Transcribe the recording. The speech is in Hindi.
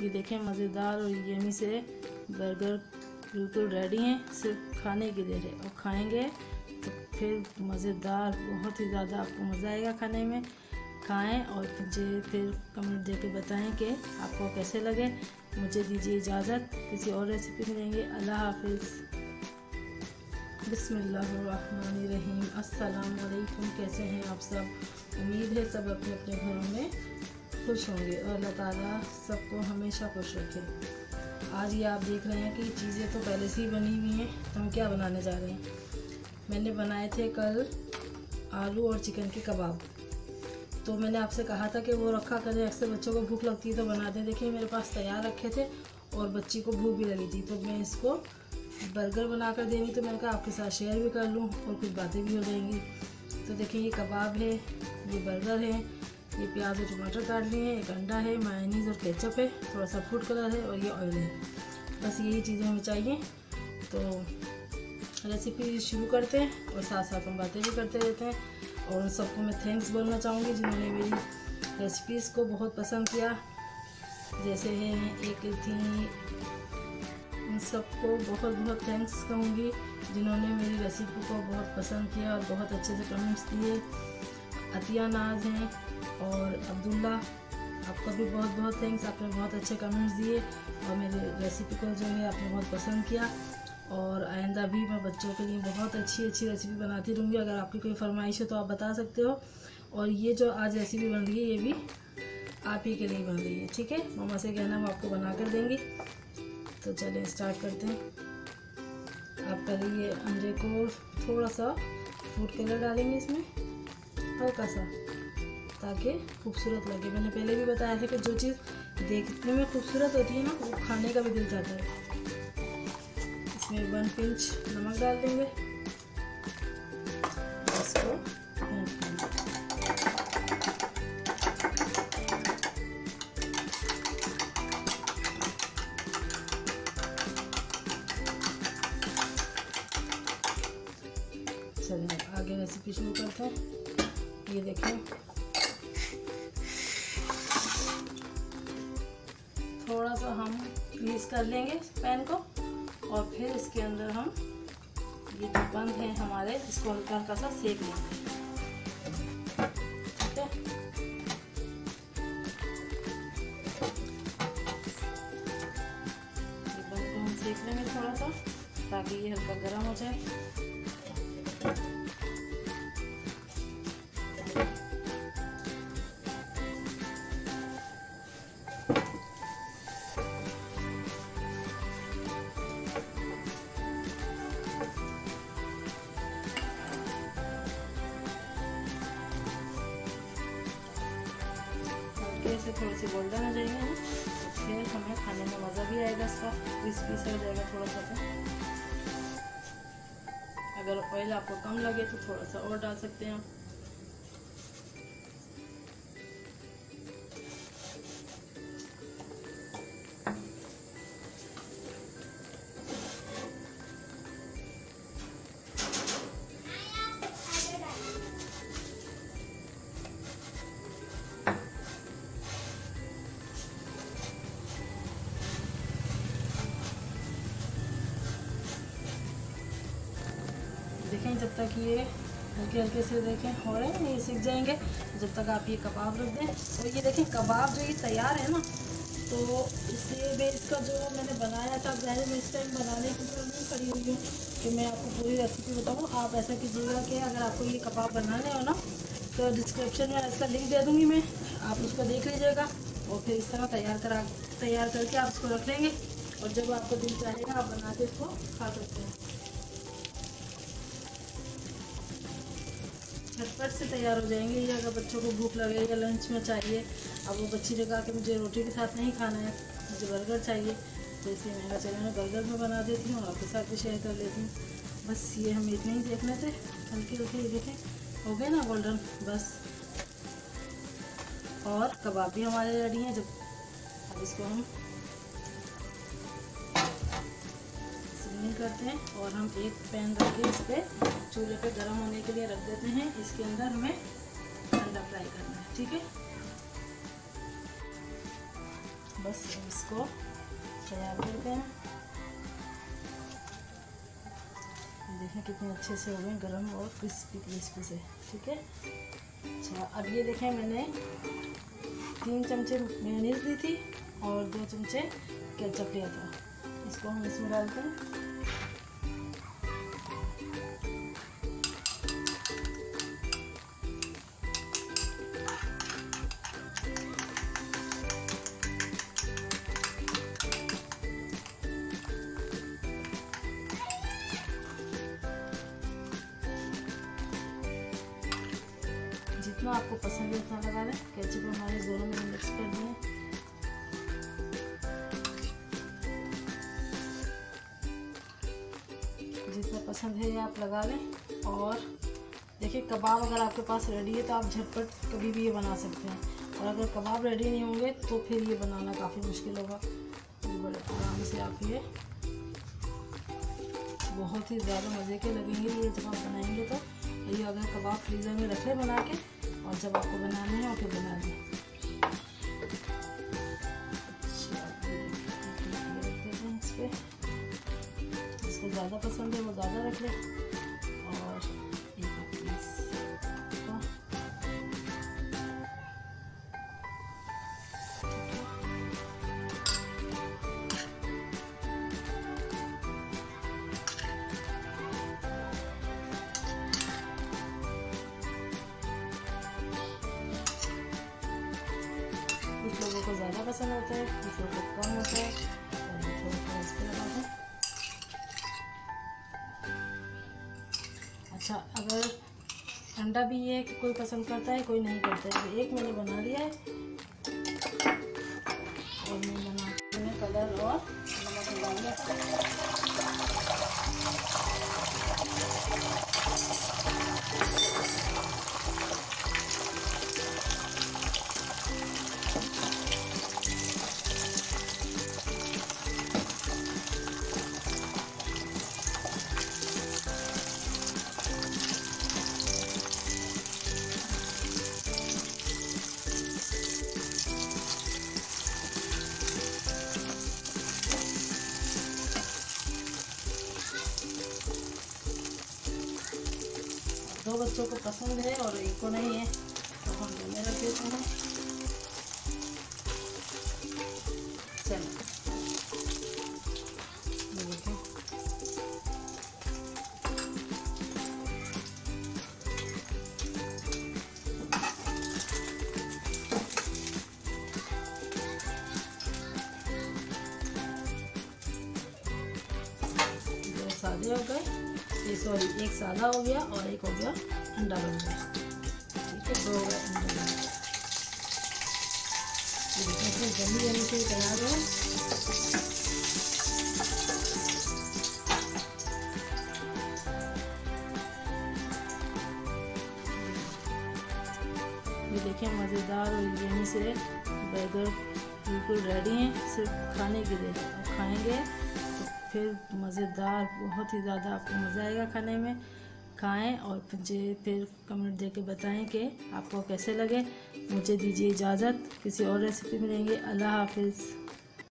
ये देखें मज़ेदार और यमी से बर्गर बिल्कुल रेडी हैं, सिर्फ खाने की देर है। और खाएंगे तो फिर मज़ेदार, बहुत ही ज़्यादा आपको मज़ा आएगा खाने में। खाएं और मुझे फिर कमेंट देके बताएं कि आपको कैसे लगे। मुझे दीजिए इजाज़त, किसी और रेसिपी मिलेंगे। अल्लाह हाफिज़। बिस्मिल्लाहिर्रहमानिर्रहीम। अस्सलाम वालेकुम। कैसे हैं आप सब? उम्मीद है सब अपने अपने घरों में खुश होंगे और अल्लाह ताला सबको हमेशा खुश रखे। आज ये आप देख रहे हैं कि चीज़ें तो पहले से ही बनी हुई हैं, तो हम क्या बनाने जा रहे हैं। मैंने बनाए थे कल आलू और चिकन के कबाब। तो मैंने आपसे कहा था कि वो रखा करें, अक्सर बच्चों को भूख लगती है तो बना दें। देखिए मेरे पास तैयार रखे थे और बच्ची को भूख भी लगी थी, तो मैं इसको बर्गर बना कर देंगी। तो मैंने कहा आपके साथ शेयर भी कर लूँ और कुछ बातें भी हो जाएंगी। तो देखिए ये कबाब है, ये बर्गर है, ये प्याज और टमाटर काट लिए हैं, एक अंडा है, मायोनीज़ और केचप है, थोड़ा सा फूड कलर है और ये ऑयल है। बस यही चीज़ें हमें चाहिए। तो रेसिपी शुरू करते हैं और साथ साथ हम बातें भी करते रहते हैं। और उन सबको मैं थैंक्स बोलना चाहूँगी जिन्होंने मेरी रेसिपीज़ को बहुत पसंद किया। जैसे है एक थी, इन सबको बहुत बहुत थैंक्स कहूँगी जिन्होंने मेरी रेसिपी को बहुत पसंद किया और बहुत अच्छे से कमेंट्स दिए। अतिया नाज हैं और अब्दुल्ला, आपका भी बहुत बहुत थैंक्स। आपने बहुत अच्छे कमेंट्स दिए और मेरी रेसिपी को जो है आपने बहुत पसंद किया। और आइंदा भी मैं बच्चों के लिए बहुत अच्छी रेसिपी बनाती रहूँगी। अगर आपकी कोई फरमाइश है तो आप बता सकते हो। और ये जो आज रेसिपी बन रही है ये भी आप ही के लिए बन रही है, ठीक है। मम्मा से कहना हम आपको बना कर देंगी। तो चलें स्टार्ट करते हैं। आप पहले ये अंडे को थोड़ा सा फूड कलर डालेंगे इसमें, हल्का सा, ताकि खूबसूरत लगे। मैंने पहले भी बताया था कि जो चीज़ देखने में खूबसूरत होती है ना, वो खाने का भी दिल चाहता है। इसमें 1 पिंच नमक डाल देंगे। इसको चलिए आगे रेसिपी शुरू करते हैं। ये देखें थोड़ा सा हम ग्रीस कर लेंगे पैन को और फिर इसके अंदर हम ये जो बंद है हमारे, इसको हल्का हल्का सा सेक लेंगे, ठीक है। ये बंद को हम सेक लेंगे थोड़ा सा ताकि ये हल्का गर्म हो जाए। से थोड़े से गोल्डन हो जाएंगे ना, तो फिर हमें खाने में मज़ा भी आएगा, इसका क्रिस्पी सा हो जाएगा थोड़ा सा। तो अगर ऑयल आपको कम लगे तो थोड़ा सा और डाल सकते हैं आप। देखें जब तक ये हल्के हल्के से देखें हो रहे हैं, ये सीख जाएंगे जब तक आप ये कबाब रख दें। और ये देखें कबाब जो ये तैयार है ना, तो इसलिए मैं इसका जो मैंने बनाया था पहले, मैं इस टाइम बनाने की नहीं खड़ी हुई हूँ कि मैं आपको पूरी रेसिपी बताऊँ। आप ऐसा कीजिएगा कि अगर आपको ये कबाब बनाने हो ना, तो डिस्क्रिप्शन में इसका लिंक दे दूँगी मैं, आप उसको देख लीजिएगा और फिर इस तरह तैयार करके आप इसको रख लेंगे। और जब आपको दिल चाहेगा आप बना के इसको खा सकते हैं। झटपट से तैयार हो जाएंगे ये। अगर बच्चों को भूख लगे या लंच में चाहिए, अब वो बच्ची ने कहा कि मुझे रोटी के साथ नहीं खाना है, मुझे बर्गर चाहिए, तो इसलिए मैंने चलिए मैं बर्गर में बना देती हूँ और आपके साथ भी शेयर कर लेती हूँ। बस ये हम इतने ही देखने थे, हल्के हल्के ये देखें हो गए ना गोल्डन, बस। और कबाब भी हमारे रेडी हैं। जब अब इसको हम करते हैं और हम एक पैन रख के इस पर चूल्हे पे गर्म होने के लिए रख देते हैं। इसके अंदर हमें अंडा फ्राई करना है, ठीक है। बस इसको तैयार करते हैं। देखें कितने अच्छे से हो गए, गरम और क्रिस्पी से। ठीक है। अच्छा, अब ये देखें मैंने 3 चमचे मेयोनीज ली थी और 2 चमचे केचप लिया था। इसको हम इसमें डालते हैं। जितना आपको पसंद है उतना लगा लें। केचप हमारे दोनों में मिक्स कर दिए। जितना पसंद है आप लगा लें। और देखिए, कबाब अगर आपके पास रेडी है तो आप झटपट कभी भी ये बना सकते हैं, और अगर कबाब रेडी नहीं होंगे तो फिर ये बनाना काफ़ी मुश्किल होगा। बड़े आराम से आप ये बहुत ही ज़्यादा मज़े के लगेंगे ये जब आप बनाएंगे। तो ये अगर कबाब फ्रीज़र में रखें बना के, और जब आपको बनाने हैं फिर बना दें। इस पर जिसको ज़्यादा पसंद है वो ज़्यादा रख ले। और कुछ लोगों को ज़्यादा पसंद होता है, कुछ लोगों को कम होता है। और थोड़ा इस पर लगा दें। अच्छा, अगर अंडा भी ये कि कोई पसंद करता है कोई नहीं करता है। एक मैंने बना लिया है और मैं बनाने में कलर और नमक डालूंगा। दो बच्चों को पसंद है और एक को नहीं है, तो हम दोनों रख देते हैं। चलो देखिए, सादे हो गए। ये सॉरी, एक सादा हो गया और एक हो गया अंडा बन गया। ठीक है, 2 हो गया अंडा बन गया। ये देखिए जमी से तैयार है। ये देखिए मज़ेदार और यमी से बर्गर बिल्कुल रेडी हैं, सिर्फ खाने के लिए। आप खाएंगे फिर मज़ेदार, बहुत ही ज़्यादा आपको मज़ा आएगा खाने में। खाएं और फिर कमेंट देके बताएं कि आपको कैसे लगे। मुझे दीजिए इजाज़त, किसी और रेसिपी मिलेंगे। अल्लाह हाफिज़।